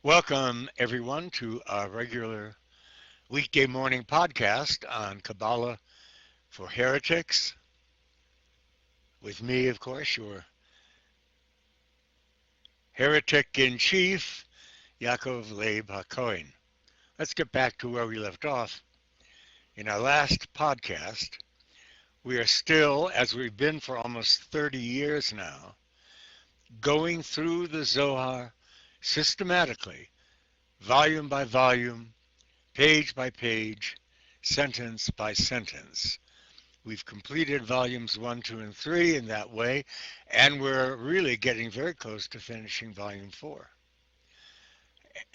Welcome, everyone, to our regular weekday morning podcast on Kabbalah for Heretics. With me, of course, your heretic in chief, Yakov, Leib, HaKohain. Let's get back to where we left off. In our last podcast, we are still, as we've been for almost 30 years now, going through the Zohar systematically, volume by volume, page by page, sentence by sentence. We've completed volumes 1, 2, and 3 in that way, and we're really getting very close to finishing volume 4.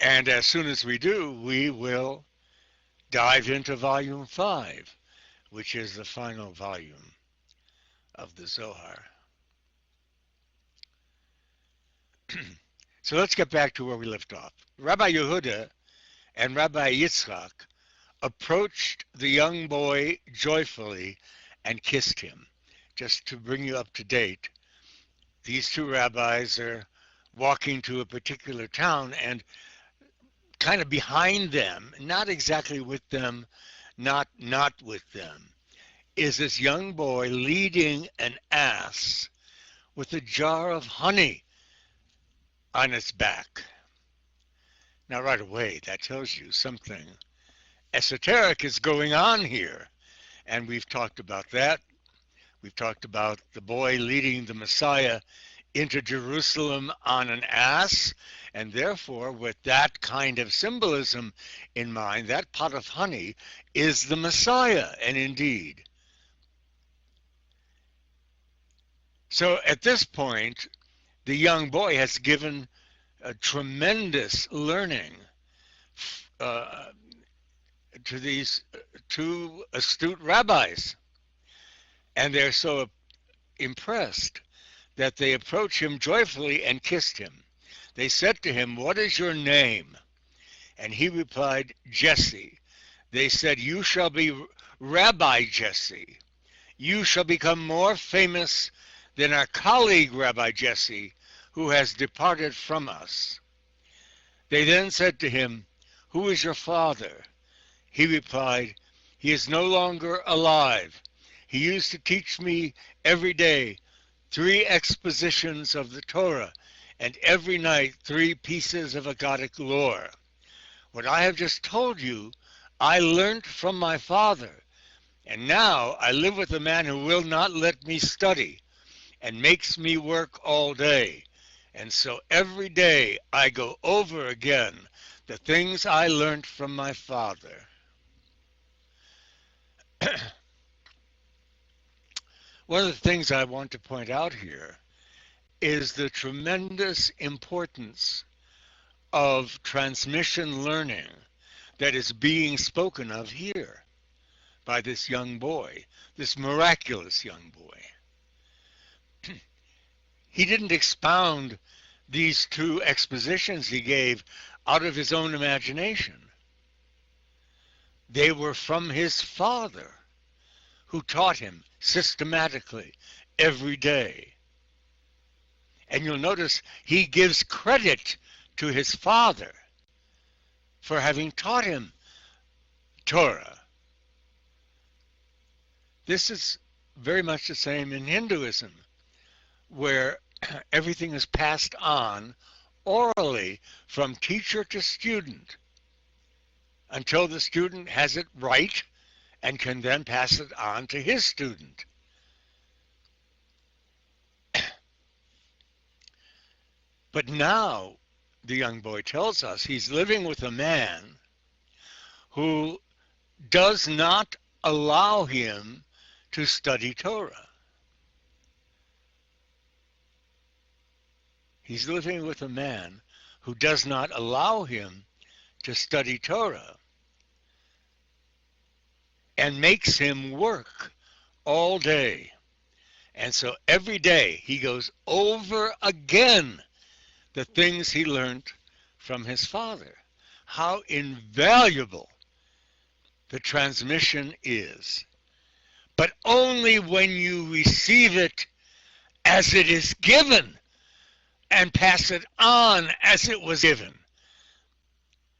And as soon as we do, we will dive into volume 5, which is the final volume of the Zohar. So let's get back to where we left off. Rabbi Yehuda and Rabbi Yitzchak approached the young boy joyfully and kissed him. Just to bring you up to date, these two rabbis are walking to a particular town, and kind of behind them, not exactly with them, not with them, is this young boy leading an ass with a jar of honey on its back. Now, right away, that tells you something esoteric is going on here. And we've talked about that. We've talked about the boy leading the Messiah into Jerusalem on an ass. And therefore, with that kind of symbolism in mind, that pot of honey is the Messiah, and indeed. So at this point, the young boy has given a tremendous learning to these two astute rabbis. And they're so impressed that they approach him joyfully and kissed him. They said to him, "What is your name?" And he replied, "Jesse." They said, "You shall be Rabbi Jesse. You shall become more famous than our colleague Rabbi Jesse, who has departed from us." They then said to him, "Who is your father?" He replied, "He is no longer alive. He used to teach me every day 3 expositions of the Torah, and every night 3 pieces of Aggadic lore. What I have just told you, I learnt from my father, and now I live with a man who will not let me study and makes me work all day. And so every day I go over again the things I learned from my father." One of the things I want to point out here is the tremendous importance of transmission learning that is being spoken of here by this young boy, this miraculous young boy. He didn't expound these 2 expositions he gave out of his own imagination. They were from his father, who taught him systematically every day. And you'll notice he gives credit to his father for having taught him Torah. This is very much the same in Hinduism, where everything is passed on orally from teacher to student until the student has it right and can then pass it on to his student. But now, the young boy tells us, he's living with a man who does not allow him to study Torah. He's living with a man who does not allow him to study Torah and makes him work all day. And so every day he goes over again the things he learned from his father. How invaluable the transmission is. But only when you receive it as it is given and pass it on as it was given.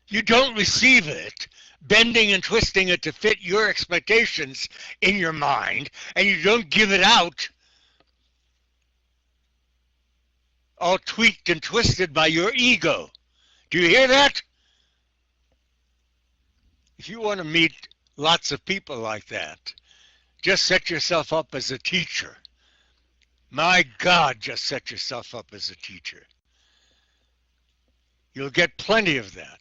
You don't receive it, bending and twisting it to fit your expectations in your mind, and you don't give it out all tweaked and twisted by your ego. Do you hear that? If you want to meet lots of people like that, just set yourself up as a teacher. My God, just set yourself up as a teacher. You'll get plenty of that.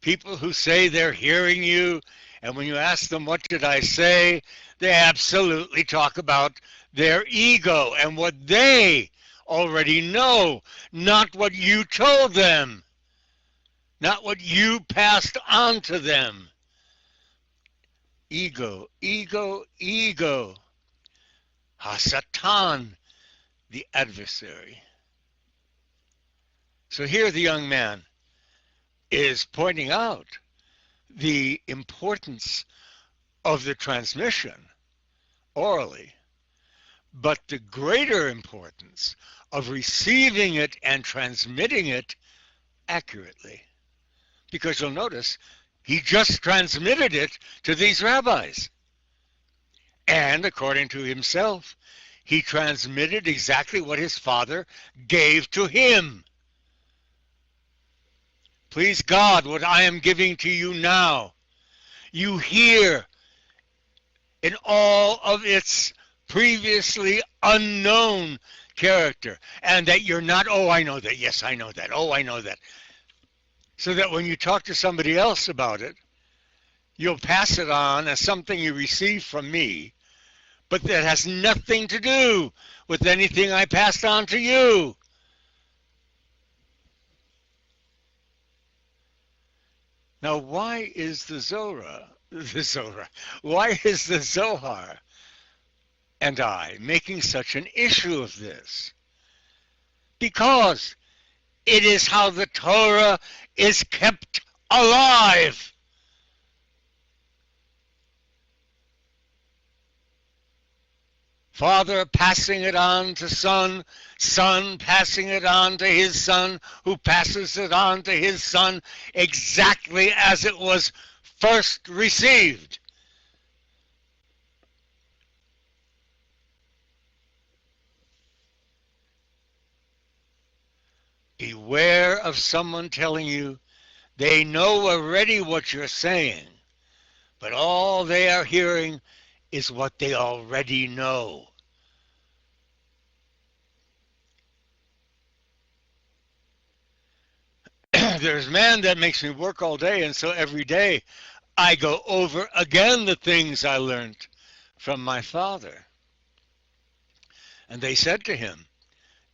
People who say they're hearing you, and when you ask them, what did I say? They absolutely talk about their ego and what they already know, not what you told them, not what you passed on to them. Ego, ego, ego. Hasatan, the adversary. So here the young man is pointing out the importance of the transmission orally, but the greater importance of receiving it and transmitting it accurately. Because you'll notice he just transmitted it to these rabbis. And according to himself, he transmitted exactly what his father gave to him. Please God, what I am giving to you now, you hear in all of its previously unknown character, and that you're not, oh, I know that, yes, I know that, oh, I know that. So that when you talk to somebody else about it, you'll pass it on as something you received from me, but that has nothing to do with anything I passed on to you. Now, why is the Zohar, why is the Zohar and I making such an issue of this? Because it is how the Torah is kept alive. Father passing it on to son, son passing it on to his son, who passes it on to his son exactly as it was first received. Beware of someone telling you they know already what you're saying, but all they are hearing is what they already know. There's man that makes me work all day, and so every day I go over again the things I learned from my father. And they said to him,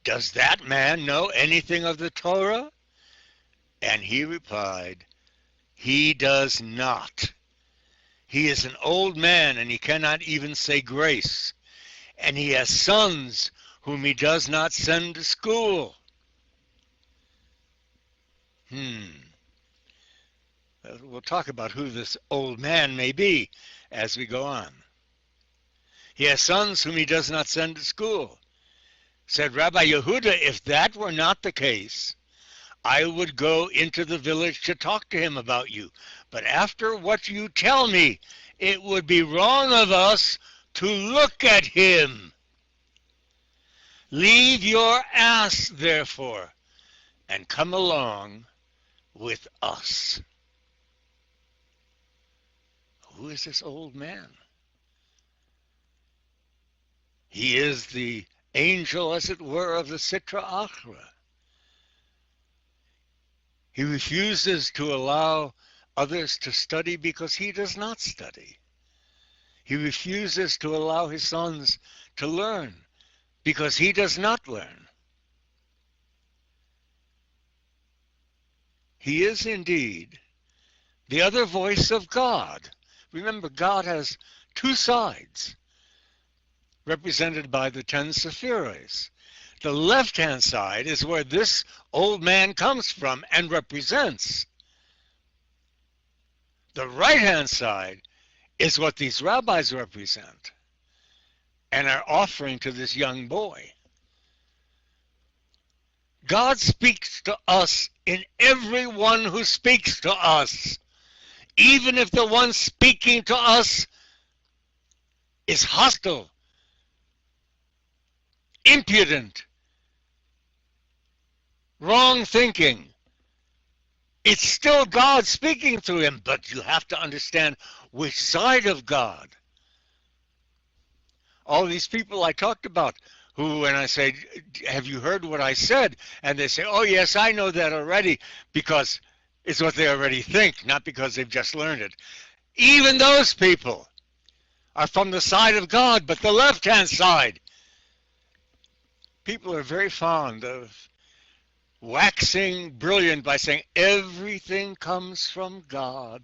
does that man know anything of the Torah? And he replied, he does not. He is an old man, and he cannot even say grace. And he has sons whom he does not send to school. We'll talk about who this old man may be as we go on. He has sons whom he does not send to school. Said Rabbi Yehuda, if that were not the case, I would go into the village to talk to him about you. But after what you tell me, it would be wrong of us to look at him. Leave your ass, therefore, and come along with us. Who is this old man? He is the angel, as it were, of the Sitra Achra. He refuses to allow others to study because he does not study. He refuses to allow his sons to learn because he does not learn. He is indeed the other voice of God. Remember, God has two sides, represented by the 10 Sephiros. The left-hand side is where this old man comes from and represents. The right-hand side is what these rabbis represent and are offering to this young boy. God speaks to us in everyone who speaks to us, even if the one speaking to us is hostile, impudent, wrong thinking. It's still God speaking through him, but you have to understand which side of God. All these people I talked about, who, when I say, have you heard what I said? And they say, oh yes, I know that already, because it's what they already think, not because they've just learned it. Even those people are from the side of God, but the left-hand side. People are very fond of waxing brilliant by saying everything comes from God.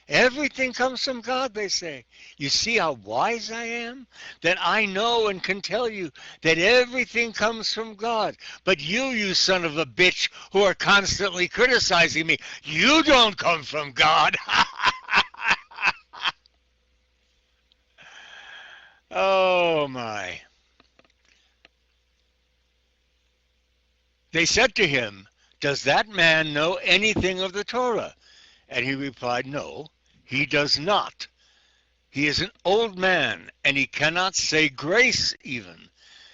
Everything comes from God, they say. You see how wise I am? That I know and can tell you that everything comes from God. But you son of a bitch, who are constantly criticizing me, you don't come from God. Oh my. They said to him, does that man know anything of the Torah? And he replied, no, he does not. He is an old man, and he cannot say grace even,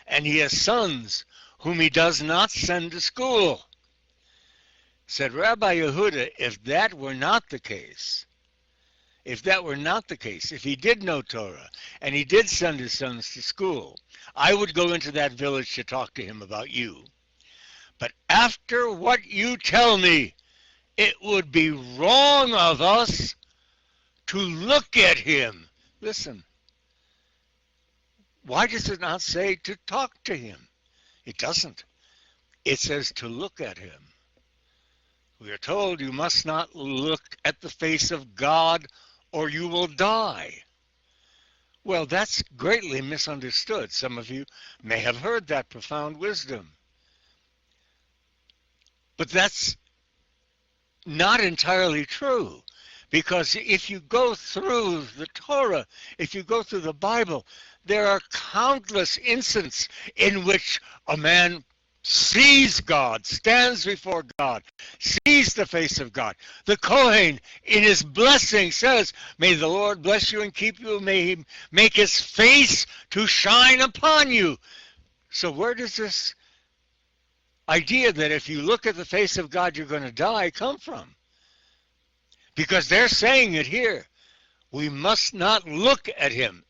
and he has sons whom he does not send to school. Said Rabbi Yehuda, if that were not the case, if he did know Torah, and he did send his sons to school, I would go into that village to talk to him about you. But after what you tell me, it would be wrong of us to look at him. Listen, why does it not say to talk to him? It doesn't. It says to look at him. We are told you must not look at the face of God or you will die. Well, that's greatly misunderstood. Some of you may have heard that profound wisdom. But that's not entirely true, because if you go through the Torah, if you go through the Bible, there are countless incidents in which a man sees God, stands before God, sees the face of God. The HaKohain, in his blessing, says, may the Lord bless you and keep you, may he make his face to shine upon you. So where does this idea that if you look at the face of God you're going to die come from? Because they're saying it here. We must not look at him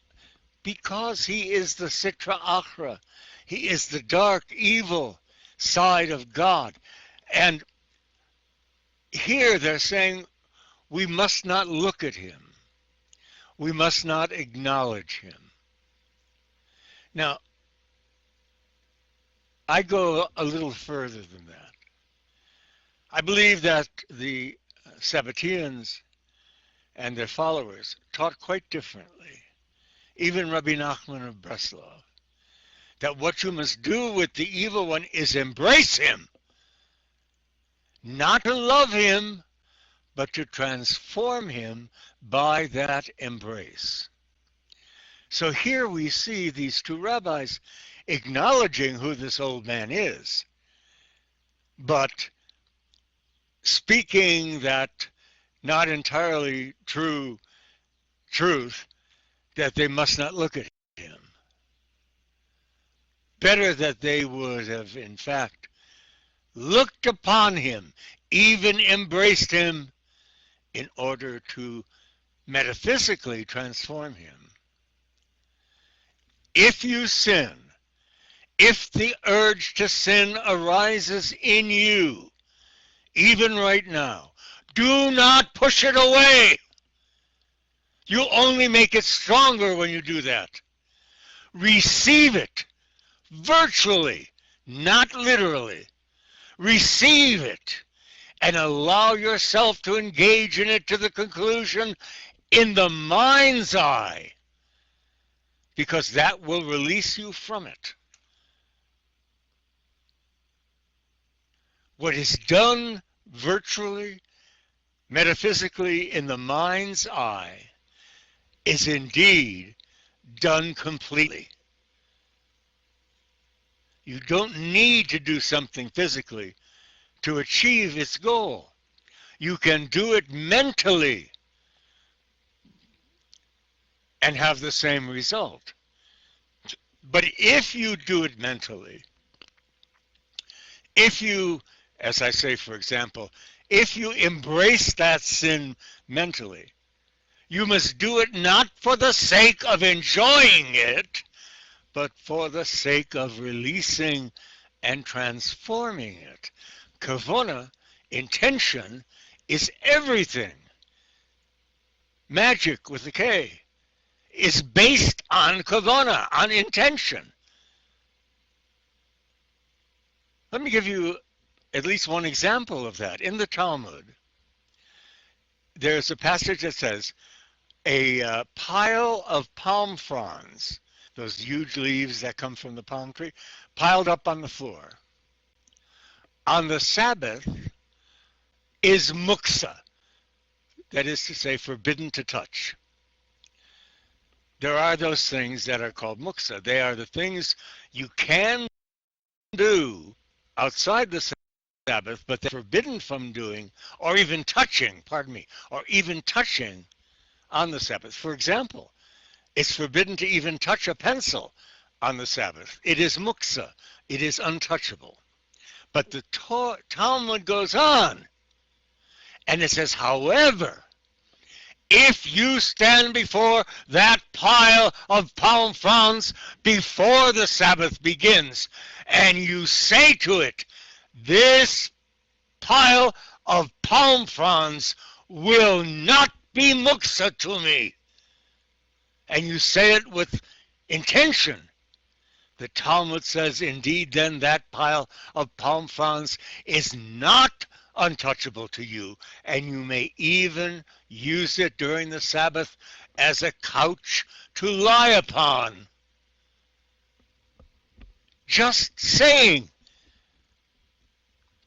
because he is the Sitra Achra. He is the dark, evil side of God. And here they're saying we must not look at him. We must not acknowledge him. Now, I go a little further than that. I believe that the Sabbateans and their followers taught quite differently. Even Rabbi Nachman of Breslov, that what you must do with the evil one is embrace him, not to love him, but to transform him by that embrace. So here we see these two rabbis acknowledging who this old man is, but speaking that not entirely true truth, that they must not look at him. Better that they would have, in fact, looked upon him, even embraced him, in order to metaphysically transform him. If you sin, if the urge to sin arises in you, even right now, do not push it away. You only make it stronger when you do that. Receive it virtually, not literally. Receive it and allow yourself to engage in it to the conclusion in the mind's eye, because that will release you from it. What is done virtually, metaphysically, in the mind's eye is indeed done completely. You don't need to do something physically to achieve its goal. You can do it mentally and have the same result. But if you do it mentally, if you, as I say, for example, if you embrace that sin mentally, you must do it not for the sake of enjoying it, but for the sake of releasing and transforming it. Kavona, intention, is everything. Magic with a K is based on kavona, on intention. Let me give you at least one example of that. In the Talmud, there's a passage that says, a pile of palm fronds, those huge leaves that come from the palm tree, piled up on the floor, on the Sabbath is muksa, that is to say, forbidden to touch. There are those things that are called muksa. They are the things you can do outside the Sabbath, but they're forbidden from doing, or even touching, or even touching on the Sabbath. For example, it's forbidden to even touch a pencil on the Sabbath. It is muksa. It is untouchable. But the Talmud goes on, and it says, however, if you stand before that pile of palm fronds before the Sabbath begins, and you say to it, this pile of palm fronds will not be muksa to me, and you say it with intention, the Talmud says, indeed, then that pile of palm fronds is not untouchable to you, and you may even use it during the Sabbath as a couch to lie upon. Just saying,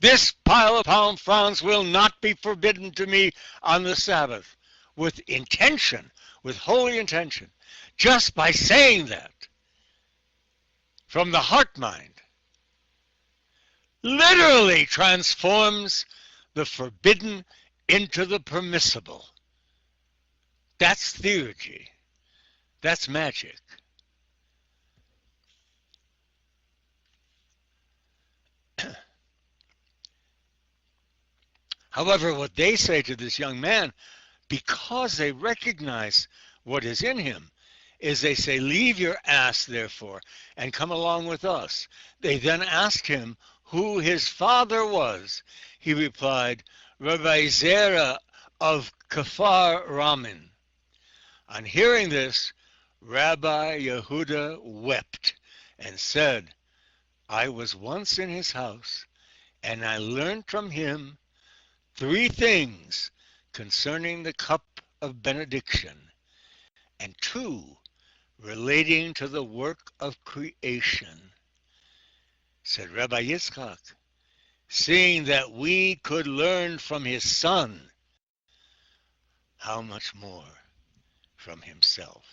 this pile of palm fronds will not be forbidden to me on the Sabbath, with intention, with holy intention, just by saying that, from the heart mind, literally transforms the forbidden into the permissible. That's theurgy. That's magic. However, what they say to this young man, because they recognize what is in him, is they say, leave your ass, therefore, and come along with us. They then asked him who his father was. He replied, Rabbi Zera of Kfar Ramin. On hearing this, Rabbi Yehuda wept and said, I was once in his house, and I learned from him 3 things concerning the cup of benediction, and 2 relating to the work of creation. Said Rabbi Yitzchak, seeing that we could learn from his son, how much more from himself?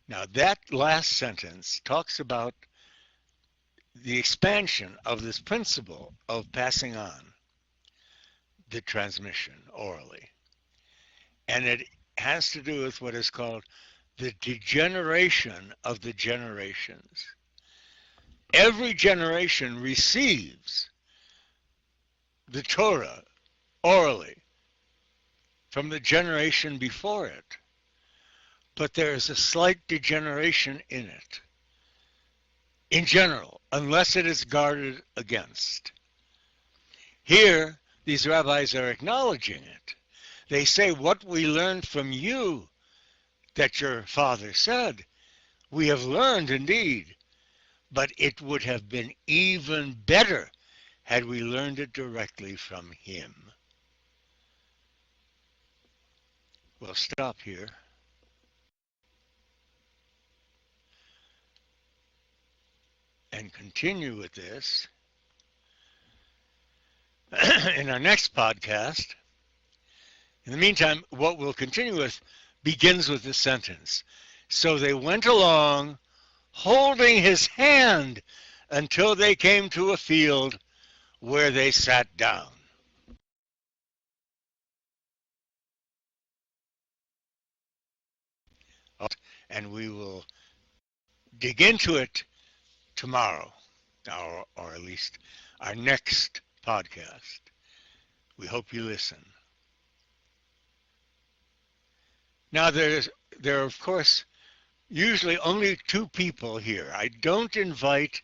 Now that last sentence talks about the expansion of this principle of passing on the transmission orally. And it has to do with what is called the degeneration of the generations. Every generation receives the Torah orally from the generation before it, but there is a slight degeneration in it, in general, unless it is guarded against. Here, these rabbis are acknowledging it. They say, what we learned from you that your father said, we have learned indeed, but it would have been even better had we learned it directly from him. We'll stop here. And continue with this in our next podcast. In the meantime, what we'll continue with begins with this sentence. So they went along, holding his hand, until they came to a field where they sat down. And we will dig into it tomorrow, or at least our next podcast. We hope you listen. Now, there are, of course, usually only two people here. I don't invite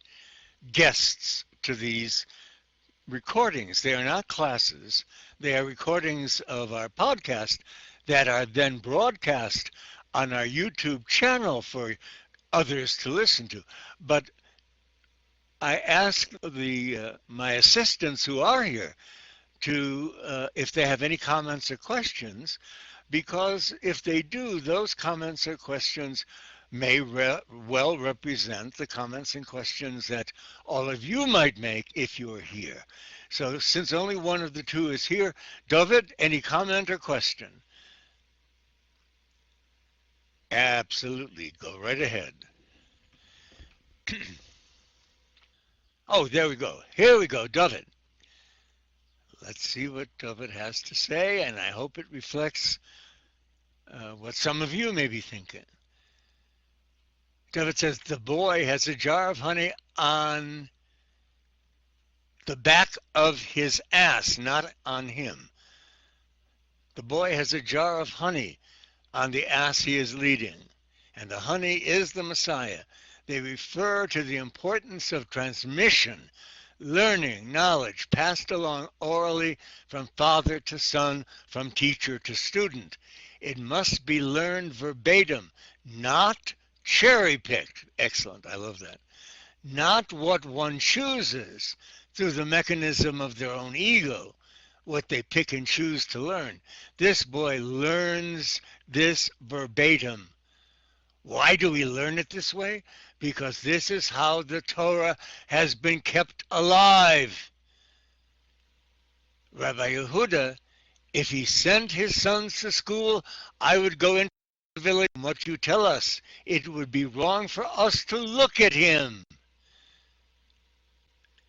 guests to these recordings. They are not classes. They are recordings of our podcast that are then broadcast on our YouTube channel for others to listen to. But I ask my assistants who are here to, if they have any comments or questions, because if they do, those comments or questions may well represent the comments and questions that all of you might make if you are here. So since only one of the two is here, David, any comment or question? Absolutely. Go right ahead. Oh, there we go. Here we go, David. Let's see what David has to say, and I hope it reflects what some of you may be thinking. David says, the boy has a jar of honey on the back of his ass, not on him. The boy has a jar of honey on the ass he is leading, and the honey is the Messiah. They refer to the importance of transmission, learning, knowledge passed along orally from father to son, from teacher to student. It must be learned verbatim, not cherry-picked. Excellent, I love that. Not what one chooses through the mechanism of their own ego, what they pick and choose to learn. This boy learns this verbatim. Why do we learn it this way? Because this is how the Torah has been kept alive. Rabbi Yehuda, if he sent his sons to school, I would go into the village. What you tell us, it would be wrong for us to look at him.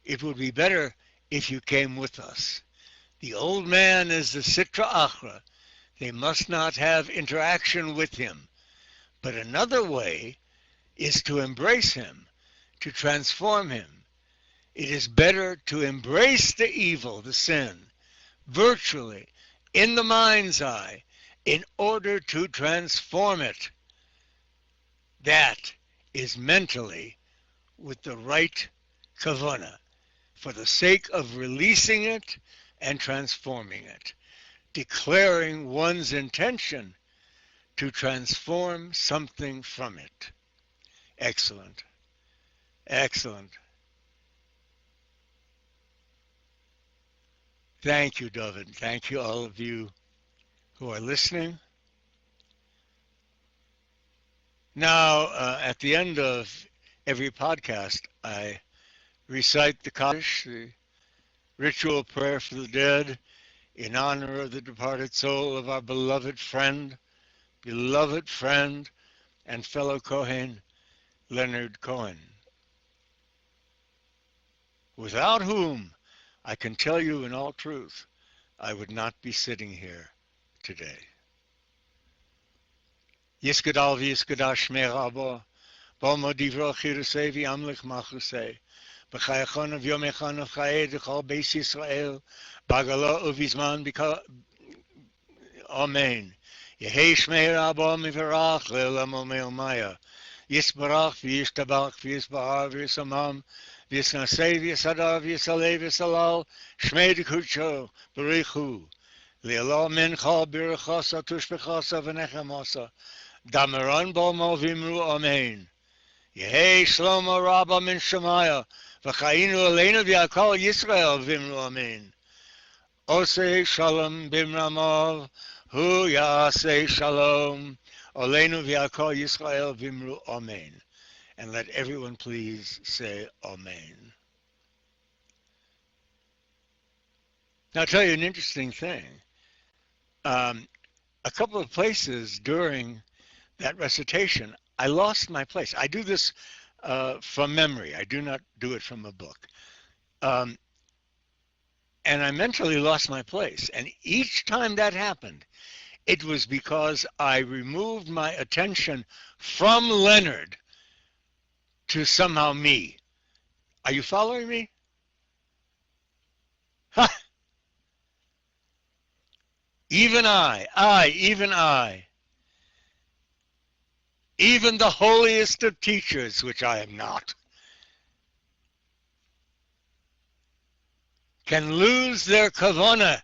It would be better if you came with us. The old man is the Sitra Achra. They must not have interaction with him. But another way is to embrace him, to transform him. It is better to embrace the evil, the sin, virtually, in the mind's eye, in order to transform it. That is mentally with the right kavanah, for the sake of releasing it and transforming it, declaring one's intention to transform something from it. Excellent. Excellent. Thank you, David. Thank you, all of you who are listening. Now, at the end of every podcast, I recite the Kaddish, the ritual prayer for the dead, in honor of the departed soul of our beloved friend and fellow Kohen, Leonard Cohen, without whom, I can tell you in all truth, I would not be sitting here today. Yiskadal v'yiskadash shmei rabo, bomo divro chirusei v'yamlich machusei, b'chayachon of yomechon of chayei d'chol beis Yisrael, bagalo uvizman Amen. Yehei shmei rabo mivarach le'olam u'me'omaya, yisbarach v'yishtabach v'yisbahar v'yisamam, v'yisnasei v'yisadar v'yisalei v'yisalal, shmei d'kucho b'richu, le'olal mincha b'richosa tushbechosa v'nechamosa, Damaran bomo vimru amen. Yehei shlomo rabba min shemaya, v'chayinu aleinu v'yakol Yisrael vimru amen. Osei shalom bimramav, hu yasei shalom, aleinu v'yakol Yisrael vimru amen. And let everyone please say amen. Now I'll tell you an interesting thing. A couple of places during that recitation, I lost my place. I do this from memory. I do not do it from a book. and I mentally lost my place. And each time that happened, it was because I removed my attention from Leonard to somehow me. Are you following me? Ha! Even even I, even the holiest of teachers, which I am not, can lose their kavanah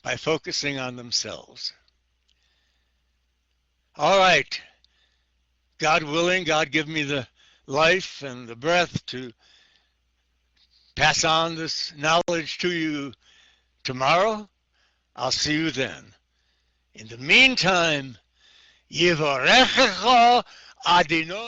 by focusing on themselves. All right, God willing, God give me the life and the breath to pass on this knowledge to you tomorrow. I'll see you then. In the meantime, Yivarechecha Adonai.